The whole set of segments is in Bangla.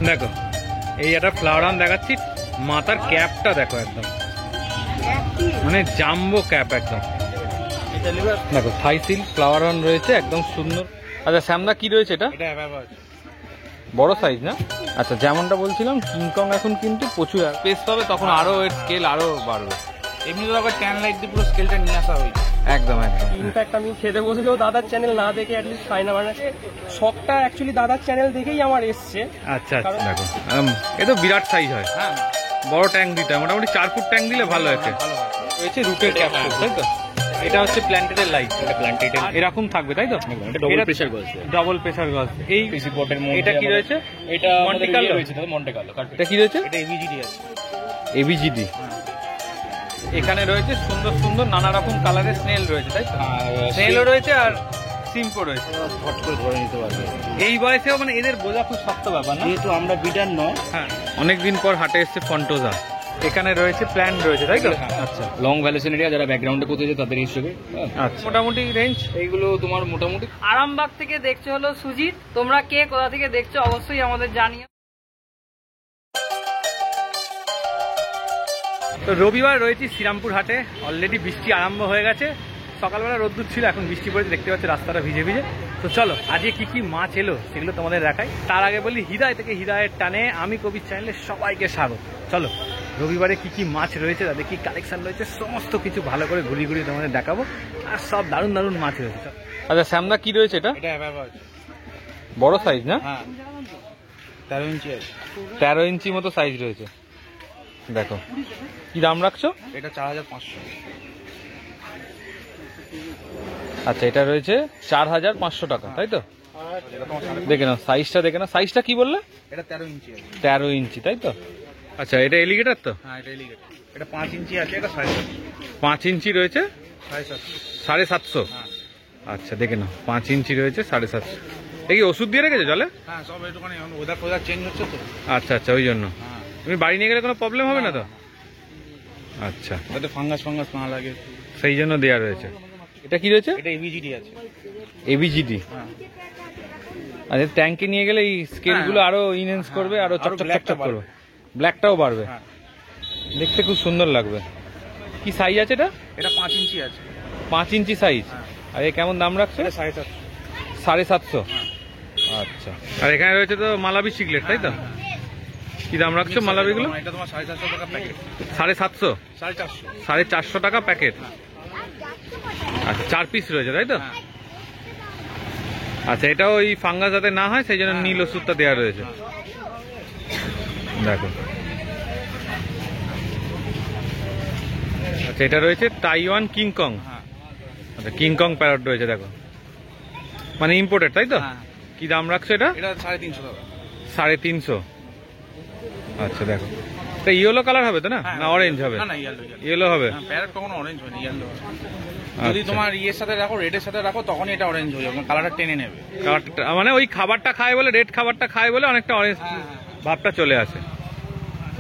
দেখো এই একটা ফ্লাওয়ার আর্ন দেখাচ্ছি, মাথার ক্যাপটা দেখো একদম মানে জাম্বো ক্যাপ একদম। দেখো থাই সিল্ক ফ্লাওয়ার আর্ন রয়েছে একদম সুন্দর। আচ্ছা শ্যামদা কি রয়েছে এটা? বড় সাইজ না? আচ্ছা যেমনটা বলছিলাম কিংকং এখন কিন্তু প্রচুর স্পেস পাবে, তখন আরো এর স্কেল আরো বাড়বে। এমনি তো আবার ট্যান লাইট দিয়ে পুরো স্কেলটা নিয়ে আসা হয়েছে। একদম একদম। ইনফ্যাক্ট আমি খেতে বসলেও দাদার চ্যানেল না দেখে অ্যাটলিস্ট খাই না, মানে শখটা অ্যাকচুয়ালি দাদার চ্যানেল দেখেই আমার এসছে। আচ্ছা আচ্ছা দেখো এ তো বিরাট সাইজ হয়, হ্যাঁ বড় ট্যাঙ্ক দিতে হয়, মোটামুটি 4 ফুট ট্যাঙ্ক দিলে ভালো হয়েছে। রয়েছে রুটের ক্যাপসুল তাই তো? এটা হচ্ছে প্ল্যান্টেডের লাইট, এটা প্ল্যান্টেডের এরকম থাকবে তাই তো? এটা ডবল প্রেসার গজ, ডবল প্রেসার গজ। এই পিসি পটের মধ্যে এটা কি রয়েছে? এটা মন্টে কার্লো রয়েছে, তাহলে মন্টে কার্লো। এটা কি রয়েছে? এটা এবিজিডি আছে। এবিজিডি। এখানে রয়েছে সুন্দর সুন্দর নানা রকম কালারের স্নেল রয়েছে তাই তো? স্নেলও রয়েছে আর সিম্পো রয়েছে। হট করে ধরে নিতে পারবে এই বয়সেও, মানে এদের বোঝা খুব শক্ত ব্যাপার না, যেহেতু আমরা বিটার নয়। হ্যাঁ অনেকদিন পর হাটে এসছে ফন্টোজা। এখানে রয়েছে প্ল্যান রয়েছে তাই তো? আচ্ছা লং ভ্যালুশন এরিয়া যারা ব্যাকগ্রাউন্ডে করতে যায় তাদের হিসেবে। আচ্ছা মোটামুটি রেঞ্জ এইগুলো তোমার মোটামুটি আরামবাগ থেকে দেখছো হলো সুজিত। তোমরা কে কোথা থেকে দেখছো অবশ্যই আমাদের জানিও। তো রবিবার রয়েছি শ্রীরামপুর হাটে। অলরেডি বৃষ্টি আরম্ভ হয়ে গেছে, সকালবেলা রোদ্দুর ছিল, এখন বৃষ্টি পড়েছে, দেখতে পাচ্ছি রাস্তাটা ভিজে ভিজে। তো চলো আজকে কি কি মাছ এলো সেগুলো তোমাদের দেখাই। তার আগে বলি হৃদয় থেকে হৃদয়ের টানে আমি কবির চ্যানেলে সবাইকে স্বাগত। চলো রবিবারে কি কি মাছ রয়েছে, তাদের কি কালেকশন রয়েছে, সমস্ত কিছু ভালো করে ঘুরিয়ে ঘুরিয়ে তোমাদের দেখাবো। আর সব দারুণ দারুণ মাছ রয়েছে। আচ্ছা শ্যামদা কি রয়েছে এটা? এটা অ্যাভারেজ বড় সাইজ না? হ্যাঁ 13 ইঞ্চি আছে। 13 ইঞ্চি মতো সাইজ রয়েছে। দেখো কি দাম রাখছো? এটা 4500। আচ্ছা এটা রয়েছে 4500 টাকা তাই তো? দেখে নাও সাইজটা, দেখে নাও সাইজটা কি বললে? এটা 13 ইঞ্চি আছে। 13 ইঞ্চি তাই তো? আচ্ছা এটা এলিগেটর তো? হ্যাঁ এটা এলিগেটর। এটা 5 ইঞ্চি আছে, এটা 750। 5 ইঞ্চি রয়েছে 750। 750। হ্যাঁ আচ্ছা দেখে নাও 5 ইঞ্চি রয়েছে 750। এই কি ওষুধ দিয়ে রেখেছো জলে? হ্যাঁ সব একটুখানি ওয়েদার চেঞ্জ হচ্ছে তো। আচ্ছা আচ্ছা ওই জন্য। হ্যাঁ তুমি বাড়ি নিয়ে গেলে কোনো প্রবলেম হবে না তো? আচ্ছা যাতে ফাঙ্গাস না লাগে সেই জন্য দেওয়া রয়েছে। এটা কি রয়েছে? এটা এবিজিডি আছে। এবিজিডি। হ্যাঁ আচ্ছা ট্যাঙ্কে নিয়ে গেলে এই স্কেলগুলো আরো ইনহ্যান্স করবে, আরো চকচক করবে, ব্ল্যাকটাও বাড়বে, দেখতে খুব সুন্দর লাগবে। কি সাইজ আছে এটা? এটা 5 ইঞ্চি আছে। 5 ইঞ্চি সাইজ। আর এ কেমন দাম রাখছে? এটা 750। 750। আচ্ছা আর এখানে রয়েছে তো মালাবি সিগলেট তাই তো? কি দাম রাখছো মালাবিগুলো? এটা তোমার 750 টাকা প্যাকেট। 750? 450। 450 টাকা প্যাকেট। আচ্ছা 4 পিস রয়েছে তাই তো? আচ্ছা এটাও ওই ফাঙ্গাস যাতে না হয় সেই জন্য নীল ওষুধটা দেওয়া রয়েছে। দেখো আচ্ছা এটা রয়েছে তাইওয়ান কিংকং। আচ্ছা কিংকং প্যারট রয়েছে দেখো, মানে ইম্পোর্টেড তাই তো? কি দাম রাখছো এটা? এটা 350 টাকা। 350। আচ্ছা দেখো এটা ইয়েলো কালার হবে তো না, না অরেঞ্জ হবে? না না ইয়েলো হবে। প্যারট কখনো অরেঞ্জ হয় না, ইয়েলো। যদি তোমার ইয়ের সাথে রাখো, রেডের সাথে রাখো, তখনই এটা অরেঞ্জ হয়ে যাবে, কালারটা টেনে নেবে। কালারটা মানে ওই খাবারটা খায় বলে, রেড খাবারটা খায় বলে অনেকটা অরেঞ্জ ভাবটা চলে আসে।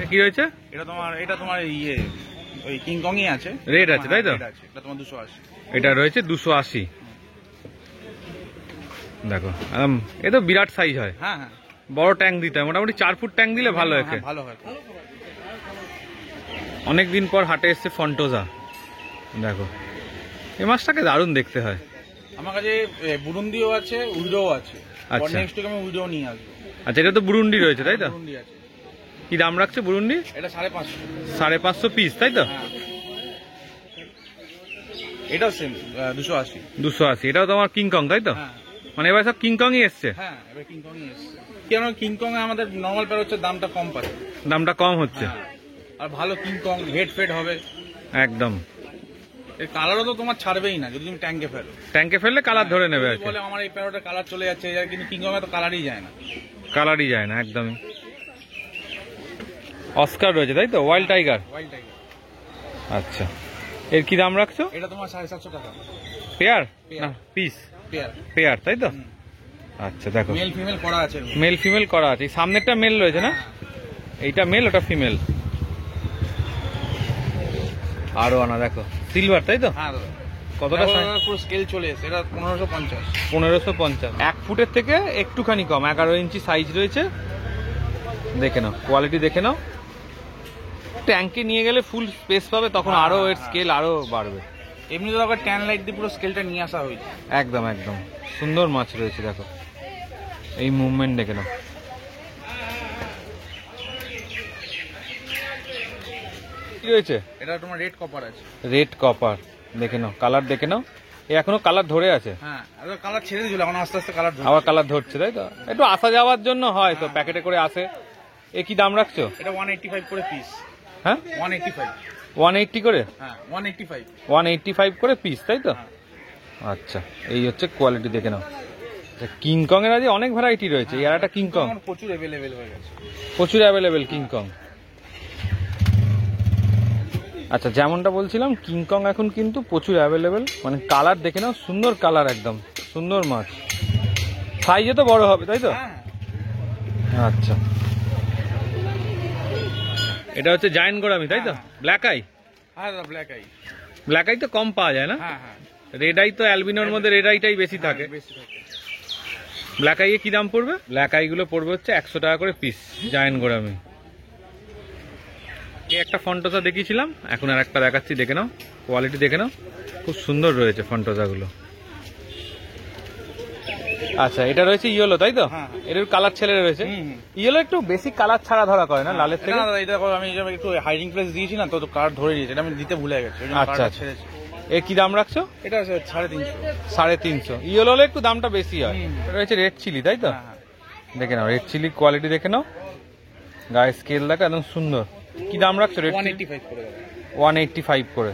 কি রয়েছে? এটা তোমার ইয়ে ওই কিংকংই আছে, রেড আছে তাই তো? এটা তোমার 280। এটা রয়েছে 280। দেখো এ তো বিরাট সাইজ হয়, হ্যাঁ হ্যাঁ বড় ট্যাঙ্ক দিতে হয়, মোটামুটি 4 ফুট ট্যাঙ্ক দিলে ভালো হয়। ভালো হয়। অনেকদিন পর হাটে এসছে ফন্টোজা। দেখো এই মাছটাকে দারুণ দেখতে হয়। আমার কাছে বুরুন্ডিও আছে, উইডোও আছে। আচ্ছা নেক্সট উইকে আমি উইডো নিয়ে আসবো। আচ্ছা এটা তো বুরুন্ডি রয়েছে তাই তো? বুরুন্ডি আছে। কি দাম রাখছে বুরুন্ডি? এটা 550। 550 পিস তাই তো? এটাও সেম 280। 280। এটাও তোমার কিংকং তাই তো? হ্যাঁ মানে এবার সব কিংকংই এসছে। হ্যাঁ এবার কিংকংই এসছে। কেন কিংকং এ আমাদের নরমাল প্যার হচ্ছে দামটা কম পাচ্ছে, দামটা কম হচ্ছে। আর ভালো কিংকং হেড ফেড হবে একদম। এর কালারও তো তোমার ছাড়বেই না যদি তুমি ট্যাঙ্কে ফেলো। ট্যাঙ্কে ফেললে কালার ধরে নেবে আর কি। বলে আমার এই প্যারোটা কালার চলে যাচ্ছে, কিন্তু কিংকং এ তো কালারই যায় না। কালারই যায় না একদমই। অস্কার রয়েছে তাই তো? Wild tiger. Wild tiger. আচ্ছা এর কি দাম রাখছো? এটা তোমার 750 টাকা পেয়ার না পিস? পেয়ার। পেয়ার তাই তো? আচ্ছা দেখো মেল ফিমেল করা আছে। মেল ফিমেল করা আছে। এই সামনেরটা মেল রয়েছে না? এইটা মেল, ওটা ফিমেল। আরো আনা দেখো সিলভার তাই তো? হ্যাঁ কতটা পুরো স্কেল চলে এসেছে। এটা 1550। 1550। 1 ফুটের থেকে একটুখানি কম, 11 ইঞ্চি সাইজ রয়েছে। দেখে নাও কোয়ালিটি, দেখে নাও। ট্যাঙ্কে নিয়ে গেলে ফুল স্পেস পাবে, তখন আরো এর স্কেল আরো বাড়বে। এমনি তো আবার ট্যান লাইট দিয়ে পুরো স্কেলটা নিয়ে আসা হয়েছে। একদম একদম সুন্দর মাছ রয়েছে, দেখো এই মুভমেন্ট দেখে নাও। কি রয়েছে? এটা তোমার রেড কপার আছে। রেড কপার দেখে নাও, কালার দেখে নাও। এখনো কালার ধরে আছে, হ্যাঁ কালার ছেড়ে দিয়েছিল, এখন আস্তে আস্তে কালার আবার কালার ধরছে, তাই তো? একটু আসা যাওয়ার জন্য হয় তো, প্যাকেটে করে আসে। এ কি দাম রাখছো? এটা 185 করে পিস। হ্যাঁ 185। 180 করে? হ্যাঁ 185। 185 করে পিস, তাই তো? আচ্ছা, এই হচ্ছে কোয়ালিটি দেখে নাও। কিংকং এর আজ অনেক ভ্যারাইটি রয়েছে। এর একটা কিংকং প্রচুর অ্যাভেলেবেল হয়ে গেছে, প্রচুর অ্যাভেলেবেল কিংকং। আচ্ছা, যেমনটা বলছিলাম কিংকং এখন কিন্তু প্রচুর অ্যাভেলেবেল। মানে কালার দেখে নাও, সুন্দর কালার, একদম সুন্দর মাছ। সাইজে তো বড় হবে, তাই তো? আচ্ছা, এটা হচ্ছে জায়ান্ট গোরামি, তাই তো? Black eye? হ্যাঁ ব্ল্যাক আই। ব্ল্যাক আই তো কম পাওয়া যায় না? হ্যাঁ হ্যাঁ, রেড আই তো অ্যালবিনোর মধ্যে রেড আইটাই বেশি থাকে। বেশি থাকে। ব্ল্যাক আই এ কি দাম পড়বে? ব্ল্যাক আই গুলো পড়বে হচ্ছে 100 টাকা করে পিস, জায়ান্ট গোরামি। এই একটা ফন্টোসা দেখিয়েছিলাম, এখন আর একটা দেখাচ্ছি, দেখে নাও কোয়ালিটি দেখে নাও, খুব সুন্দর রয়েছে ফন্টোসা গুলো। আচ্ছা, এটা রয়েছে ইয়েলো, তাই তো? হ্যাঁ। এর কালার ছেলে রয়েছে। ইয়েলো একটু বেশি কালার ছাড়া ধরা করে না লালের থেকে? না এটা আমি একটু হাইডিং প্লেস দিয়েছি না, তো কালার ধরে দিয়েছে, এটা আমি দিতে ভুলে গেছি। আচ্ছা আচ্ছা, এ কি দাম রাখছো? এটা 350। 350। ইয়েলো হলে একটু দামটা বেশি হয়। এটা রয়েছে রেড চিলি, তাই তো? দেখে নাও রেড চিলি কোয়ালিটি দেখে নাও, গায়ে স্কেল দেখো, একদম সুন্দর। কি দাম রাখছো রেড? 185 করে। 185 করে।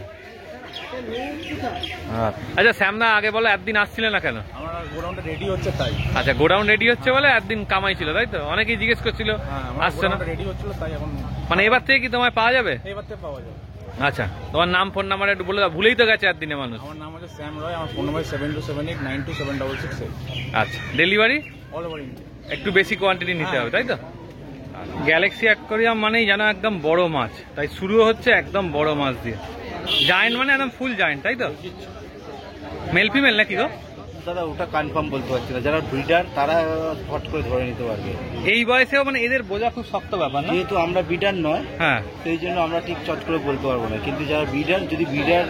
আচ্ছা শ্যামদা, আগে বলো একদিন আসছিলে না কেন? আমার গোডাউনটা রেডি হচ্ছে তাই। আচ্ছা, গোডাউন রেডি হচ্ছে বলে একদিন কামাই ছিল, তাই তো? অনেকেই জিজ্ঞেস করছিল আসছে না। রেডি হচ্ছিল তাই এখন। মানে এবার থেকে কি তোমায় পাওয়া যাবে? এবার থেকে পাওয়া যাবে। আচ্ছা, তোমার নাম ফোন নাম্বার একটু বলে দাও, ভুলেই তো গেছে একদিনে মানুষ। আমার নাম হচ্ছে শ্যাম রয়, আমার ফোন নাম্বার 7278927668। আচ্ছা, ডেলিভারি অল ওভার ইন্ডিয়া। একটু বেশি কোয়ান্টিটি নিতে হবে, তাই তো? গ্যালাক্সি অ্যাকোয়ারিয়াম মানেই জানো একদম বড় মাছ, তাই শুরু হচ্ছে একদম বড় মাছ দিয়ে। জায়েন্ট মানে একদম ফুল জায়েন্ট, তাই তো? মেল ফিমেল নাকি গো? দাদা ওটা কনফার্ম বলতে পারছি না, যারা ব্রিডার তারা হট করে ধরে নিতে পারবে। এই বয়সেও মানে এদের বোঝা খুব শক্ত ব্যাপার না? যেহেতু আমরা ব্রিডার নয়, হ্যাঁ, সেই জন্য আমরা ঠিক চট করে বলতে পারবো না। কিন্তু যারা ব্রিডার, যদি ব্রিডার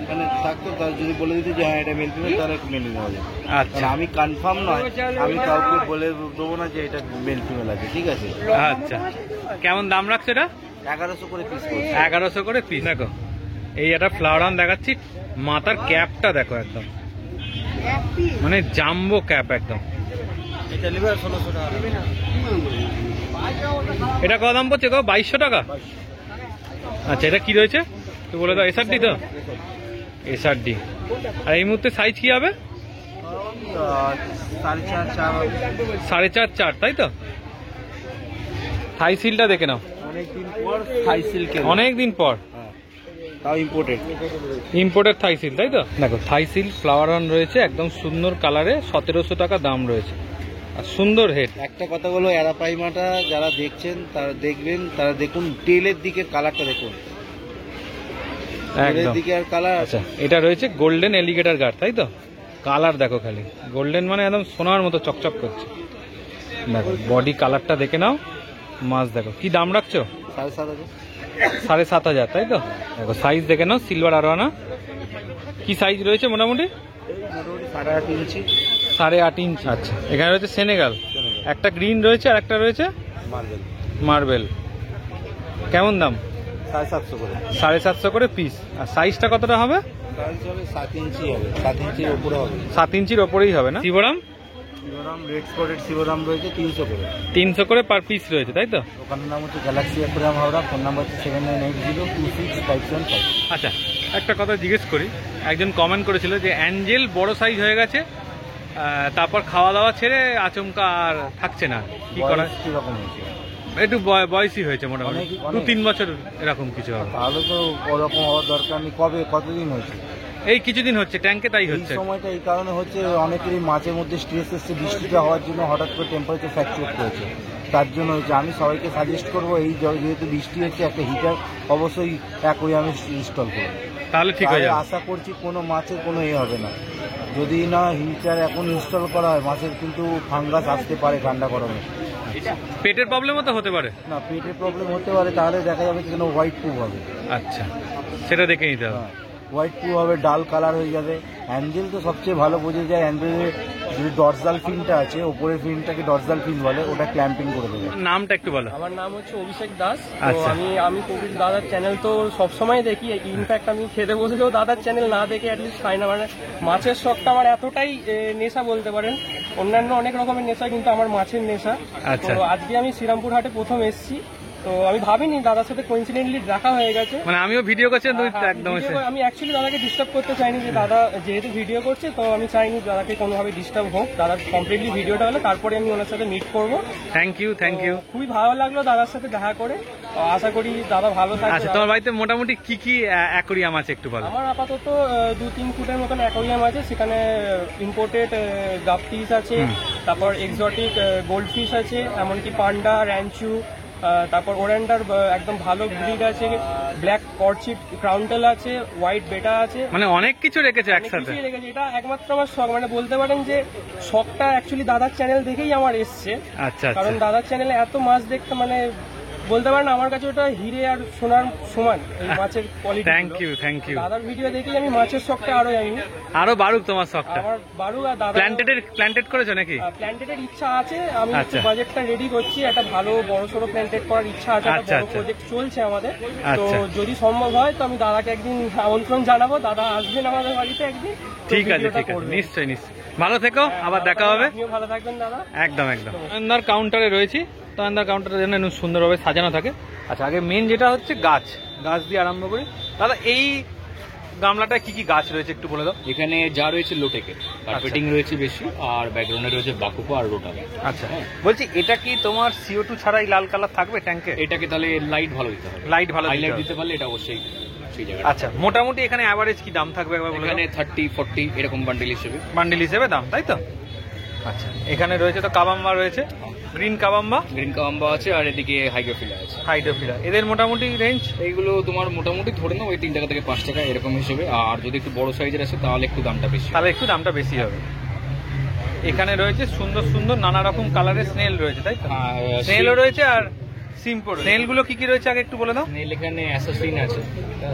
মানে থাকতো, তারা যদি বলে দিত যে হ্যাঁ এটা মেল ফিমেল, তাহলে মেনে নেওয়া যাবে। আচ্ছা আমি কনফার্ম নয়, আমি কাউকে বলে দেবো না যে এটা মেল ফিমেল আছে, ঠিক আছে? আচ্ছা, কেমন দাম রাখছে এটা? 1100 করে পিস করছে। 1100 করে পিস। দেখো এই একটা ফ্লাওয়ার আন দেখাচ্ছি, মাথার ক্যাপটা দেখো, একদম মানে জাম্বো ক্যাপ একদম। এটা নেবে 1600 টাকা। এটা কত দাম পড়ছে গো? 2200 টাকা। আচ্ছা, এটা কি রয়েছে তো বলে দাও? এসআরডি তো? এসআরডি। আর এই মুহূর্তে সাইজ কি হবে? 4.5-4, তাই তো? থাই সিলটা দেখে নাও, অনেকদিন পর থাই সিল্ক, অনেকদিন পর, তাও ইম্পোর্টেড। ইম্পোর্টেড থাই সিল, তাই তো? দেখো থাই সিল ফ্লাওয়ার অন রয়েছে, একদম সুন্দর কালারে, 1700 টাকা দাম রয়েছে। আর সুন্দর হেড। একটা কথা বলো, অ্যারাপাইমাটা যারা দেখছেন তারা দেখবেন, তারা দেখুন টেলের দিকে কালারটা দেখুন, টেলের একদম। দিকে আর কালার। আচ্ছা, এটা রয়েছে গোল্ডেন এলিগেটর গার্ড, তাই তো? কালার দেখো খালি, গোল্ডেন মানে একদম সোনার মতো চকচক করছে। দেখো বডি কালারটা দেখে নাও, মাছ দেখো। কি দাম রাখছো? 7,500। 7,500, তাই তো? দেখো সাইজ দেখে নাও, সিলভার আরোয়ানা। কি সাইজ রয়েছে মোটামুটি? মোটামুটি 8.5 ইঞ্চি। 8.5 ইঞ্চি। আচ্ছা, এখানে রয়েছে সেনেগাল, একটা গ্রিন রয়েছে আর একটা রয়েছে মার্বেল। মার্বেল। কেমন দাম? 750 করে। 750 করে পিস। আর সাইজটা কতটা হবে? সাইজ হবে 7 ইঞ্চি হবে, 7 ইঞ্চির উপরে হবে। 7 ইঞ্চির ওপরেই হবে না? শিবরাম? শিবরাম রেড স্পটেড শিবরাম রয়েছে 300 করে। 300 করে পার পিস রয়েছে, তাই তো? দোকানের নাম হচ্ছে Galaxy aquarium Howrah, phone number হচ্ছে 7980265575। আচ্ছা, একটা কথা জিজ্ঞেস করি, একজন কমেন্ট করেছিল যে অ্যাঞ্জেল বড় সাইজ হয়ে গেছে, তারপর খাওয়া দাওয়া ছেড়ে আচমকা আর থাকছে না, কি করা? কিরকম হয়েছে? একটু বয়সী হয়েছে, মোটামুটি 2-3 বছর এরকম কিছু হবে। তাহলে তো ওরকম হওয়ার দরকার নেই। কতদিন হয়েছে? এই কিছুদিন হচ্ছে ট্যাঙ্কে, তাই হচ্ছে। এই সময়টা এই কারণে হচ্ছে, অনেকেরই মাছের মধ্যে স্ট্রেস এসছে, বৃষ্টিটা হওয়ার জন্য হঠাৎ করে টেম্পারেচার ফ্ল্যাকচুয়েট করেছে, তার জন্য হচ্ছে। আমি সবাইকে সাজেস্ট করবো, এই যেহেতু বৃষ্টি হচ্ছে, একটা হিটার অবশ্যই অ্যাকোয়ারিয়ামে ইনস্টল করবো, তাহলে ঠিক হয়ে যাবে। আশা করছি কোনো মাছের কোনো হবে না। যদি না হিটার এখন ইনস্টল করা হয়, মাছের কিন্তু ফাঙ্গাস আসতে পারে ঠান্ডা গরমে, পেটের প্রবলেমও তো হতে পারে। না, পেটের প্রবলেম হতে পারে, তাহলে দেখা যাবে কেন হোয়াইট পুপ হবে। আচ্ছা, সেটা দেখে নিতে হবে। হোয়াইট পুপ হবে, ডাল কালার হয়ে যাবে। হ্যান্ডেল তো সবচেয়ে ভালো বোঝা যায়, হ্যান্ডেলের যে ডরসাল ফিনটা আছে, ওপরের ফিনটাকে ডরসাল ফিন বলে, ওটা ক্ল্যাম্পিং করে দেবে। নামটা একটু বলো। আমার নাম হচ্ছে অভিষেক দাস। তো আচ্ছা। আমি কবির দাদার চ্যানেল তো সবসময় দেখি। ইনফ্যাক্ট আমি খেতে বসলেও দাদার চ্যানেল না দেখে অ্যাটলিস্ট খাই না। মানে মাছের শখটা আমার এতটাই নেশা বলতে পারেন। অন্যান্য অনেক রকমের নেশা, কিন্তু আমার মাছের নেশা। আচ্ছা। তো আজকে আমি শ্রীরামপুর হাটে প্রথম এসেছি। তো আমি ভাবিনি, দাদার সাথে কোইন্সিডেন্টলি দেখা হয়ে গেছে। মানে আমিও ভিডিও করছি, তুই একদম আমি অ্যাকচুয়ালি দাদাকে ডিস্টার্ব করতে চাইনি, যে দাদা যেহেতু ভিডিও করছে তো আমি চাইনি দাদাকে কোনোভাবে ডিস্টার্ব হোক। দাদা কমপ্লিটলি ভিডিওটা হলে তারপরে আমি ওনার সাথে মিট করবো। Thank you. খুবই ভালো লাগলো দাদার সাথে দেখা করে। আশা করি দাদা ভালো থাকবে। আচ্ছা, তোমার বাড়িতে মোটামুটি কি কি অ্যাকোরিয়াম আছে একটু বলো। আমার আপাতত 2-3 ফুটের মতন অ্যাকোরিয়াম আছে। সেখানে ইম্পোর্টেড গাপ্পিস আছে, তারপর এক্সোটিক গোল্ডফিশ আছে, এমনকি পান্ডা, র্যাঞ্চু, তারপর ওরেন্ডার একদম ভালো ব্রিড আছে, ব্ল্যাক কর্চিপ ক্রাউন্টেল আছে, হোয়াইট বেটা আছে। মানে অনেক কিছু রেখেছে অনেক একসাথে। কিছুই রেখেছে। এটা একমাত্র আমার শখ, মানে বলতে পারেন যে শখটা অ্যাকচুয়ালি দাদার চ্যানেল দেখেই আমার এসছে। আচ্ছা কারণ আচ্ছা, দাদার চ্যানেলে এত মাছ দেখতে, মানে বলতে পারেন আমার কাছে ওটা হিরে আর সোনার সমান এই মাছের কোয়ালিটি। Thank you. দাদার ভিডিও দেখেই আমি মাছের শখটা আরো জানি। আরো বাড়ুক তোমার শখটা। আমার বারু আর দাদা প্ল্যান্টেড করেছো নাকি? প্ল্যান্টেডের ইচ্ছা আছে। আমি আচ্ছা। বাজেটটা রেডি করছি, একটা ভালো বড় সড়ো প্ল্যান্টেড করার ইচ্ছা আছে। একটা আচ্ছা, বড় আচ্ছা। প্রজেক্ট চলছে আমাদের। তো আচ্ছা। যদি সম্ভব হয় তো আমি দাদাকে একদিন আমন্ত্রণ জানাবো, দাদা আসবেন আমাদের বাড়িতে একদিন। তো ঠিক আছে, ভিডিওটা করবেন। নিশ্চয়ই। ভালো থেকো, আবার দেখা হবে। আপনিও ভালো থাকবেন দাদা। একদম। আন্দার কাউন্টারে রয়েছি, তো আন্দার কাউন্টারে যেন সুন্দরভাবে সাজানো থাকে। আচ্ছা, আগে মেন যেটা হচ্ছে গাছ দিয়ে আরম্ভ করি। দাদা, এই গামলাটা কি কি গাছ রয়েছে একটু বলে দাও। এখানে যা রয়েছে লোটেকে, কার্পেটিং রয়েছে বেশি, আর ব্যাকগ্রাউন্ডে রয়েছে বাকুপা আর রোটা। আচ্ছা, বলছি এটা কি তোমার CO2 ছাড়াই লাল কালার থাকবে ট্যাঙ্কে? এটাকে তাহলে লাইট ভালো দিতে হবে, লাইট ভালো দিতে হাইলাইট হবে। দিতে পারলে এটা অবশ্যই সেই জায়গায়। আচ্ছা, মোটামুটি এখানে অ্যাভারেজ কি দাম থাকবে একবার বলে এখানে 30-40 এরকম বান্ডেল হিসেবে দাম, তাই তো? আচ্ছা, এখানে রয়েছে তো কাবাম্বা রয়েছে, গ্রিন কাবাম্বা, গ্রিন কাম্বা আছে, আর এদিকে হাইগ্রোফিলা আছে। হাইড্রোফিলা। এদের মোটামুটি রেঞ্জ? এইগুলো তোমার মোটামুটি ধরে নাও ওই 3 টাকা থেকে 5 টাকা এরকম হিসেবে, আর যদি একটু বড় সাইজের আছে তাহলে একটু দামটা বেশি। তাহলে একটু দামটা বেশি হবে। এখানে রয়েছে সুন্দর নানা রকম কালারের স্নেল রয়েছে, তাই তো? স্নেলও রয়েছে আর সিম্পল। স্নেল গুলো কি কি রয়েছে আগে একটু বলে দাও। স্নেল এখানে অ্যাসাসিন আছে,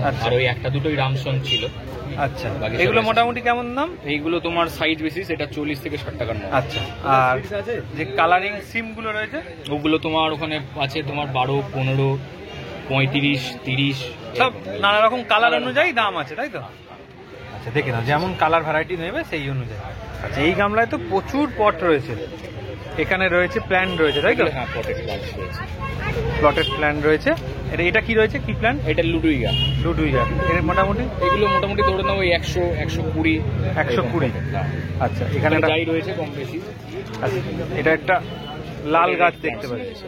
আচ্ছা। আর ওই একটা দুটোই রামসন ছিল। আচ্ছা, বাকি সব এগুলো আছে। মোটামুটি কেমন দাম? এইগুলো তোমার সাইজ বেসিস, এটা 40 থেকে 60 টাকার মধ্যে। আচ্ছা, আর যে কালারিং সিম গুলো রয়েছে ওগুলো তোমার ওখানে আছে তোমার 12, 15, 35, 30 সব নানা রকম কালার অনুযায়ী দাম আছে, তাই তো? আচ্ছা, দেখে নাও যেমন কালার ভ্যারাইটি নেবে সেই অনুযায়ী। আচ্ছা, এই গামলায় তো প্রচুর পট রয়েছে। এখানে রয়েছে প্ল্যান্ট রয়েছে, তাই তো? হ্যাঁ, পটেড প্লান্টস রয়েছে। প্লটেড প্ল্যান্ট রয়েছে। এটা কি রয়েছে, কি প্ল্যান্ট? এটা লুডুইগা। এর মোটামুটি এগুলো মোটামুটি ধরে নাও ওই 100, 120, 120। হ্যাঁ। আচ্ছা, এখানে একটা যাই রয়েছে কম বেশি। আচ্ছা, এটা একটা লাল গাছ দেখতে পাচ্ছি।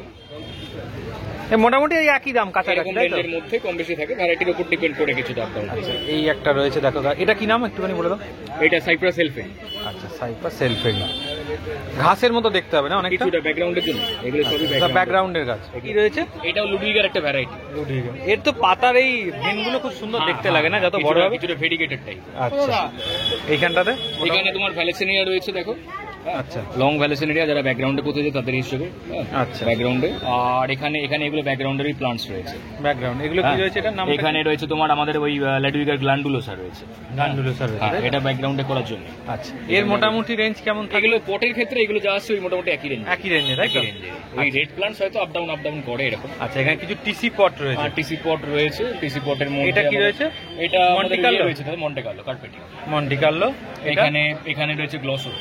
মোটামুটি এই একই দাম কাছাকাছি, এরকম তাই তো? রেঞ্জের মধ্যে কম বেশি থাকে, ভ্যারাইটির উপর ডিপেন্ড করে কিছু দাম দাম। আচ্ছা, এই একটা রয়েছে দেখো, এটা কি নাম একটুখানি বলে দাও। এটা সাইপ্রাস এলফেন। আচ্ছা, সাইপ্রাস এলফেন। ঘাসের মতো দেখতে হবে না অনেকটা? কিছুটা ব্যাকগ্রাউন্ডের জন্য, এগুলো সবই ব্যাকগ্রাউন্ড। ব্যাকগ্রাউন্ডের গাছ কি রয়েছে? এটাও লুডুইগার একটা ভ্যারাইটি। এর তো পাতার এই ভেনগুলো খুব সুন্দর দেখতে লাগে না, যত বড় হবে? কিছুটা ভেরিগেটেড টাইপ। আচ্ছা, এইখানটাতে এখানে তোমার ভ্যালেসেনিয়া রয়েছে, দেখো। আচ্ছা, লং ভ্যালেসেনিয়া যারা ব্যাকগ্রাউন্ডে পুঁতেছে তাদের হিসেবে। আচ্ছা, ব্যাকগ্রাউন্ডে। আর এখানে এগুলো ব্যাকগ্রাউন্ডেরই প্লান্টস রয়েছে। ব্যাকগ্রাউন্ড এগুলো কি রয়েছে এটার নাম? এখানে রয়েছে তোমার আমাদের ওই ল্যাডুইগার গ্ল্যান্ডুলোসা রয়েছে। গান্ডুলোসা রয়েছে, হ্যাঁ, তাই তো? এটা ব্যাকগ্রাউন্ডে করার জন্য। আচ্ছা, এর মোটামুটি রেঞ্জ কেমন থাকে? এগুলো পটের ক্ষেত্রে এগুলো যা আসছে ওই মোটামুটি একই রেঞ্জ। একই রেঞ্জে, তাই তো? ওই রেড প্লান্টস হয়তো আপ ডাউন করে এরকম। আচ্ছা, এখানে কিছু টিসি পট রয়েছে। আর টিসি পট রয়েছে, টিসি পটের মধ্যে এটা কি রয়েছে? এটা মন্টি কার্লো রয়েছে, Monte Carlo carpeting. Monte Carlo. এখানে রয়েছে গ্লসো।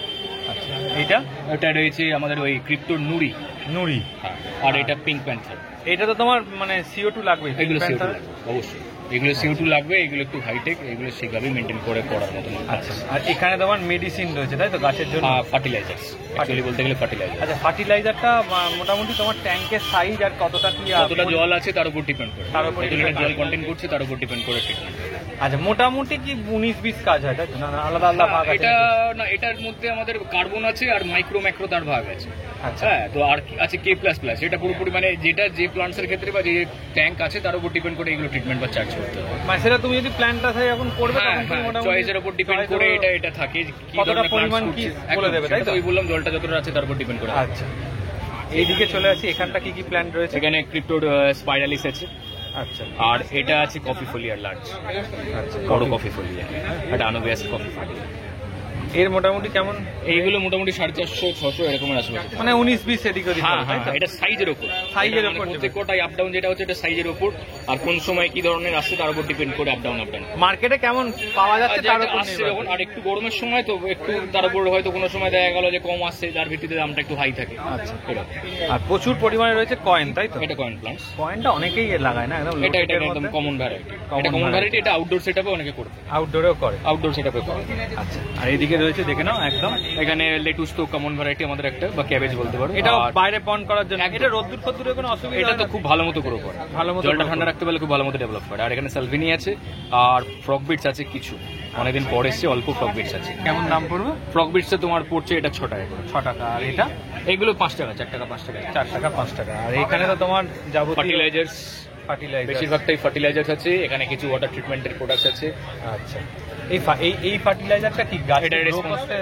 আচ্ছা, এটা রয়েছে আমাদের ওই ক্রিপ্টোর নুড়ি। নুড়ি। হ্যাঁ, আর এটা পিঙ্ক প্যান্থার। এটা তো তোমার মানে CO2 লাগবে? এগুলো CO2 লাগবে অবশ্যই, এগুলো CO2 লাগবে, এগুলো একটু হাইটেক, এগুলো সেভাবেই মেনটেন করে করার মতন। আচ্ছা, আর এখানে তোমার মেডিসিন রয়েছে, তাই তো, গাছের জন্য? ফার্টিলাইজার্স, অ্যাকচুয়ালি বলতে গেলে ফার্টিলাইজার। আচ্ছা, ফার্টিলাইজারটা মোটামুটি তোমার ট্যাঙ্কের সাইজ আর কতটা কি কতটা জল আছে তার উপর ডিপেন্ড করে, তার উপর কত লিটার জল কন্টেন্ট করছে তার উপর ডিপেন্ড করে ট্রিটমেন্ট। আচ্ছা, মোটামুটি কি 19-20 কাজ হয়, তাই তো? না আলাদা ভাগ আছে? এটা না, এটার মধ্যে আমাদের কার্বন আছে আর ম্যাক্রো তার ভাগ আছে। আচ্ছা, হ্যাঁ, তো আর আছে K++, এটা পুরোপুরি মানে যেটা যে প্লান্টসের ক্ষেত্রে বা যে ট্যাঙ্ক আছে তার উপর ডিপেন্ড করে এগুলো ট্রিটমেন্ট বা চার্জ করতে হবে। মানে সেটা তুমি যদি প্ল্যানটা থাকে এখন করবে হ্যাঁ, তখন তুমি মোটামুটি চয়েসের উপর ডিপেন্ড করে এটা থাকে কি কতটা ধরনের পরিমাণ plants কি করছে। বলে দেবে, তাই তো? ওই বললাম জলটা যতটা আছে তার উপর ডিপেন্ড করে। আচ্ছা, এইদিকে চলে আসি, এখানটা কি কি প্ল্যান রয়েছে? এখানে ক্রিপ্টোর স্পাইরালিস আছে, আচ্ছা আর এটা আছে কফি ফলিয়ার লার্জ, বড় কফি ফলিয়ার, এটা আনোবিয়াস কফি ফলিয়ার। এর মোটামুটি কেমন? এইগুলো মোটামুটি 450-600 এরকমের আশেপাশে। মানে 19-20 এদিক ওদিক হ্যাঁ হবে, হ্যাঁ, তাই তো? এটা সাইজের উপর, সাইজের উপর প্রত্যেকটাই আপ ডাউন যেটা হচ্ছে এটা সাইজের উপর, আর কোন সময় কি ধরনের আসছে তার উপর ডিপেন্ড করে আপ ডাউন মার্কেটে কেমন পাওয়া যাচ্ছে তার উপর আসছে নির্ভর যখন। করে। আর একটু গরমের সময় তো একটু তার উপর হয়তো কোনো সময় দেখা গেল যে কম আসছে, যার ভিত্তিতে দামটা একটু হাই থাকে। আচ্ছা, এরকম। আর প্রচুর পরিমাণে রয়েছে কয়েন, তাই তো? এটা কয়েন প্লান্টস, কয়েনটা অনেকেই লাগায় না একদম এটা একদম কমন ভ্যারাইটি, এটা কমন ভ্যারাইটি, এটা আউটডোর সেটআপে অনেকে করবে, আউটডোরেও করে। আউটডোর সেটআপে করে। আচ্ছা, আর এইদিকে রয়েছে দেখে নাও একদম, এখানে লেটুস তো কমন ভ্যারাইটি আমাদের একটা, বা ক্যাবেজ বলতে পারো। এটা আর বাইরে পন করার জন্য। এটা রোদ্দুর ফদ্দুরের কোনো অসুবিধা এটা তো হয় না? খুব ভালো মতো করে করে, ভালো মতো জলটা করে ঠান্ডা করে। রাখতে পারলে খুব ভালো মতো ডেভেলপ করে। আর এখানে সালভিনি আছে, আর ফ্রক বিটস আছে কিছু, অনেকদিন পর এসছে, অল্প ফ্রক বিটস আছে। কেমন দাম পড়বে? ফ্রক বিটসে তোমার পড়ছে এটা 6 টাকা করে। 6 টাকা। আর এটা এইগুলো 5 টাকা, 4 টাকা 5 টাকা। 4 টাকা 5 টাকা। আর এখানে তো তোমার যাবতীয় ফার্টিলাইজার্স, ফার্টিলাইজার। বেশিরভাগটাই ফার্টিলাইজার্স আছে, এখানে কিছু ওয়াটার ট্রিটমেন্টের প্রোডাক্টস আছে। আচ্ছা, এই ফার্টিলাইজারটা কি গাছ? এটার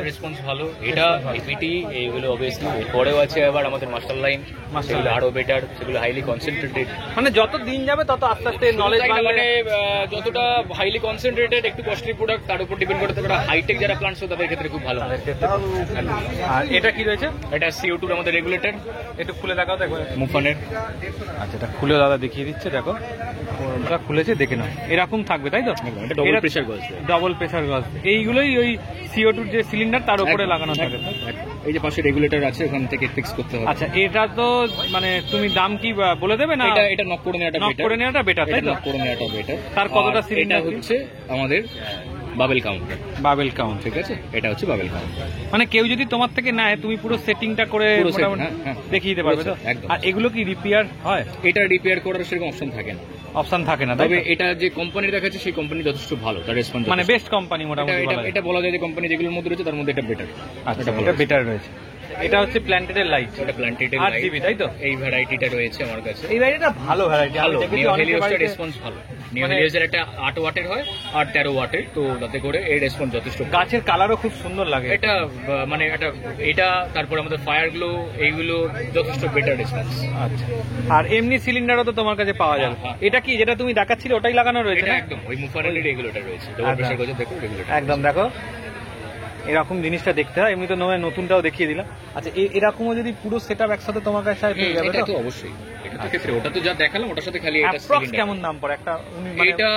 রেসপন্স ভালো, এটা এপিটি এইগুলো অবভিয়াসলি। এরপরেও আছে আবার আমাদের মাস্টার লাইন, সেগুলো আরো বেটার, সেগুলো হাইলি কনসেন্ট্রেটেড। মানে যত দিন যাবে তত আস্তে আস্তে নলেজ মানে যতটা হাইলি কনসেন্ট্রেটেড একটু কস্টলি প্রোডাক্ট, তার উপর ডিপেন্ড করে ততটা হাইটেক যারা প্লান্টস তাদের ক্ষেত্রে খুব ভালো। আর এটা কি রয়েছে? এটা CO2 আমাদের রেগুলেটর, একটু খুলে দেখাও, দেখো। মুফানের। আচ্ছা, এটা খুলে দাদা দেখিয়ে দিচ্ছে, দেখো ওটা খুলেছে, দেখে নাও। এরকম থাকবে, তাই তো? এটা ডবল প্রেসার গজ, ডবল প্রেসার গজ। এইগুলোই ওই CO2 যে সিলিন্ডার তার উপরে লাগানো থাকে। এই যে পাশে রেগুলেটর আছে, ওখান থেকে ফিক্স করতে হবে। আচ্ছা, এটা তো মানে তুমি দাম কি বলে দেবে না? এটা নক করে নেওয়াটা নক বেটার, করে নেওয়াটা বেটার, তাই তো? নক করে নেওয়াটা বেটার। তার কতটা আর সিলিন্ডার এটা হচ্ছে আমাদের বাবেল কাউন্ট, বাবেল কাউন্ট। ঠিক আছে, এটা হচ্ছে বাবেল কাউন্ট। মানে কেউ যদি তোমার থেকে নেয়, তুমি পুরো সেটিংটা করে পুরো set, মোটামুটি হ্যাঁ, হ্যাঁ। দেখিয়ে দিতে পারবে তো? পুরো set, একদম। আর এগুলো কি রিপেয়ার হয়? এটা রিপেয়ার করার সেরকম অপশন থাকে না, অপশন থাকে না, তাই তবে তো? এটা যে কোম্পানি দেখাচ্ছে সেই কোম্পানি যথেষ্ট ভালো, তার রেসপন্স মানে বেস্ট কোম্পানি মোটামুটি বলা যায়। এটা বলা যায় যে কোম্পানি যেগুলোর মধ্যে রয়েছে তার মধ্যে এটা বেটার। আচ্ছা, এটা বেটার রয়েছে। এটা হচ্ছে প্ল্যান্টেডের লাইট, এটা প্ল্যান্টেটের 8GB, তাই তো? এই ভ্যারাইটিটা রয়েছে আমার কাছে। এই লাইটটা ভালো ভ্যারাইটি। ভালো, নিও হেলিওসটার রেসপন্স ভালো। নিও হেলিওসের একটা 8 ওয়াটের হয় আর 13 ওয়াটের, তো তাতে করে এই রেসপন্স যথেষ্ট ভালো। গাছের কালারও খুব সুন্দর লাগে। এটা মানে এটা তারপর আমাদের ফায়ার গ্লো, এইগুলো যথেষ্ট বেটার রেসপন্স। আচ্ছা, আর এমনি সিলিন্ডারও তো তোমার কাছে পাওয়া যাবে। হ্যাঁ। এটা কি যেটা তুমি দেখাচ্ছিলে ওটাই লাগানো রয়েছে এটা না? একদম ওই মুফারের রেগুলেটর রয়েছে, ডবল একদম। প্রেসার গজে দেখো রেগুলেটর। একদম, দেখো এরকম জিনিসটা দেখতে হয়। এমনি তো নতুনটাও দেখিয়ে দিলাম। আচ্ছা, এরকমও যদি পুরো সেটআপ একসাথে তোমার কাছে পেয়ে যাবে এটা তো? তো অবশ্যই, এটা তো ক্ষেত্রে ওটা তো যা দেখালাম ওটার সাথে খালি এটা অ্যাপ্রক্স সিলিন্ডার। কেমন দাম পড়ে একটা মানে? এটা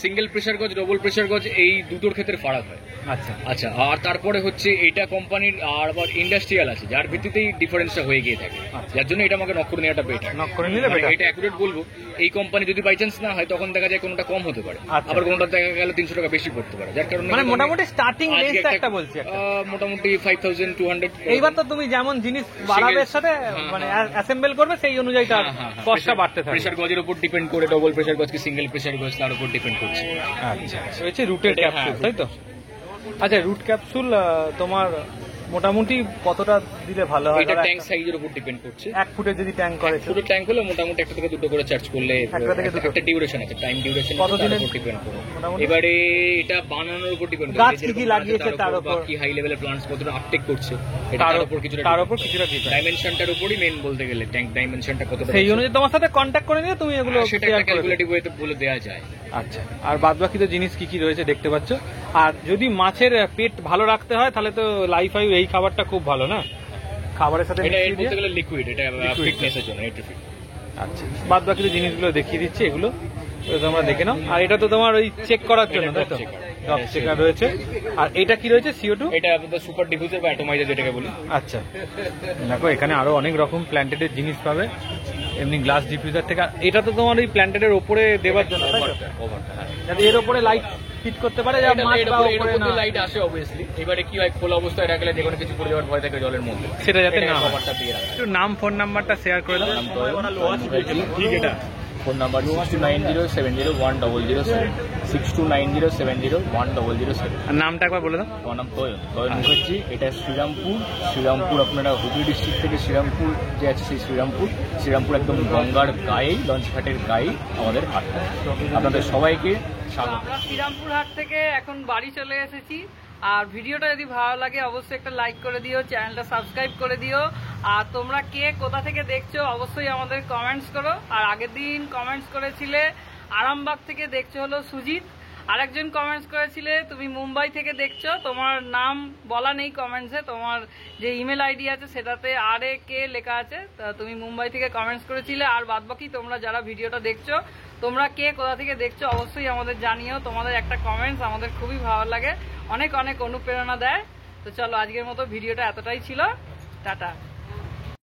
সিঙ্গেল প্রেসার গজ, ডবল প্রেসার গজ, এই দুটোর ক্ষেত্রে ফারাক হয়। আচ্ছা, আচ্ছা, আর তারপরে হচ্ছে এটা কোম্পানির আর আবার ইন্ডাস্ট্রিয়াল আছে, যার ভিত্তিতেই ডিফারেন্সটা হয়ে গিয়ে থাকে, যার জন্য এটা আমাকে নক করে নেওয়াটা বেটার। নক করে নিলে বেটার। এটা অ্যাকুরেট বলবো, এই কোম্পানি যদি বাই চান্স না হয় তখন দেখা যায় কোনোটা কম হতে পারে, আচ্ছা। আবার কোনোটা দেখা গেল 300 টাকা বেশি পড়তে পারে, যার কারণে মানে কিন্তু মোটামুটি স্টার্টিং আজকে রেঞ্জটা একটা বলছি একটা। মোটামুটি 5200। এইবার তো তুমি যেমন জিনিস বাড়াবে এর সাথে হ্যাঁ, মানে হ্যাঁ। অ্যাসেম্বল করবে সেই অনুযায়ী তার কস্টটা বাড়তে থাকবে। প্রেসার গজের উপর ডিপেন্ড করে, ডবল প্রেসার গজ কি সিঙ্গেল প্রেসার গজ তার উপর ডিপেন্ড করছে। আচ্ছা, রয়েছে রুটের এটা, ক্যাপসুল, হ্যাঁ, তাই তো? আচ্ছা, রুট ক্যাপসুল তোমার মোটামুটি কতটা দিলে ভালো হয়? এটা ট্যাঙ্ক সাইজের উপর ডিপেন্ড করছে। 1 ফুটের যদি ট্যাঙ্ক করে, পুরো ট্যাঙ্ক হলে মোটামুটি 1 থেকে 2 করে চার্জ করলে একটা থেকে দুটো। একটা ডিউরেশন আছে, টাইম ডিউরেশন কতদিনের? উপর ডিপেন্ড করে। মোটামুটি? এবারে এটা বানানোর উপর ডিপেন্ড করে, গাছ কি কি লাগিয়েছে তার উপর, কি হাই লেভেলের প্লান্টস কতটা আপটেক করছে এটা তার তার উপর উপর কিছুটা তার উপর কিছুটা দিতে হয়। ডাইমেনশনটার উপরই মেন বলতে গেলে, ট্যাঙ্ক ডাইমেনশনটা কতটা সেই অনুযায়ী তোমার সাথে কন্ট্যাক্ট করে নিয়ে তুমি এগুলো সেটা clear একটা করে দেবে। ক্যালকুলেটিভ ওয়েতে বলে দেওয়া যায়। আচ্ছা, আর বাদ বাকি তো জিনিস কি কি রয়েছে দেখতে পাচ্ছ। আর যদি মাছের পেট ভালো রাখতে হয় তাহলে তো লাইফ আইউ এই খাবারটা খুব ভালো না, খাবারের সাথে এটা মিশিয়ে দিয়ে। বলতে গেলে লিকুইড, এটা ফিটনেসের জন্য, এটা ফিট। আচ্ছা, বাদ বাকি তো জিনিসগুলো দেখিয়ে দিচ্ছি, এগুলো তোমরা দেখে নাও। আর এটা তো তোমার ওই চেক করার জন্য, তাই তো? ড্রপ চেকার রয়েছে। আর এটা কি রয়েছে? CO2? এটা আপনাদের সুপার ডিফিউজার বা অ্যাটমাইজার যেটাকে বলি। আচ্ছা, দেখো এখানে আরো অনেক রকম প্ল্যান্টেডের জিনিস পাবে, এমনি গ্লাস ডিফিউজার থেকে। আর এটা তো তোমার ওই প্ল্যান্টেডের ওপরে দেওয়ার জন্য, তাই তো? যাতে এর ওপরে লাইট ফিট করতে পারে, যা মাছ বা ওপরে না লাইট আসে অবভিয়াসলি। এবারে কি হয়, খোলা অবস্থায় রাখলে যে কোনো কিছু পড়ে যাওয়ার ভয় থাকে জলের মধ্যে, সেটা যাতে না হয়। কভারটা দিয়ে রাখা। একটু নাম, ফোন নাম্বারটা শেয়ার করে দাও। ঠিক, এটা ফোন নাম্বার 6290701007, 6290701007। আর নামটা একবার বলে দাও। আমার নাম তোয়ন মুখার্জি। এটা শ্রীরামপুর আপনারা হুগলি ডিস্ট্রিক্ট থেকে শ্রীরামপুর যে আছে সেই শ্রীরামপুর একদম গঙ্গার গায়েই, লঞ্চঘাটের গায়েই আমাদের হাট। আপনাদের সবাইকে স্বাগত। আমরা শ্রীরামপুর হাট থেকে এখন বাড়ি চলে এসেছি। আর ভিডিওটা যদি ভালো লাগে অবশ্যই একটা লাইক করে দিও, চ্যানেলটা সাবস্ক্রাইব করে দিও। আর তোমরা কে কোথা থেকে দেখছো অবশ্যই আমাদের কমেন্টস করো। আর আগের দিন কমেন্টস করেছিলে আরামবাগ থেকে দেখছো হলো সুজিত, আরেকজন কমেন্টস করেছিলে তুমি মুম্বাই থেকে দেখছো, তোমার নাম বলা নেই কমেন্টসে, তোমার যে ইমেল আইডি আছে সেটাতে RAK লেখা আছে, তা তুমি মুম্বাই থেকে কমেন্টস করেছিলে। আর বাদবাকি তোমরা যারা ভিডিওটা দেখছো তোমরা কে কোথা থেকে দেখছো অবশ্যই আমাদের জানিও, তোমাদের একটা কমেন্টস আমাদের খুবই ভালো লাগে, অনেক অনেক অনুপ্রেরণা দেয়। তো চলো আজকের মতো ভিডিওটা এতটাই ছিল, টাটা।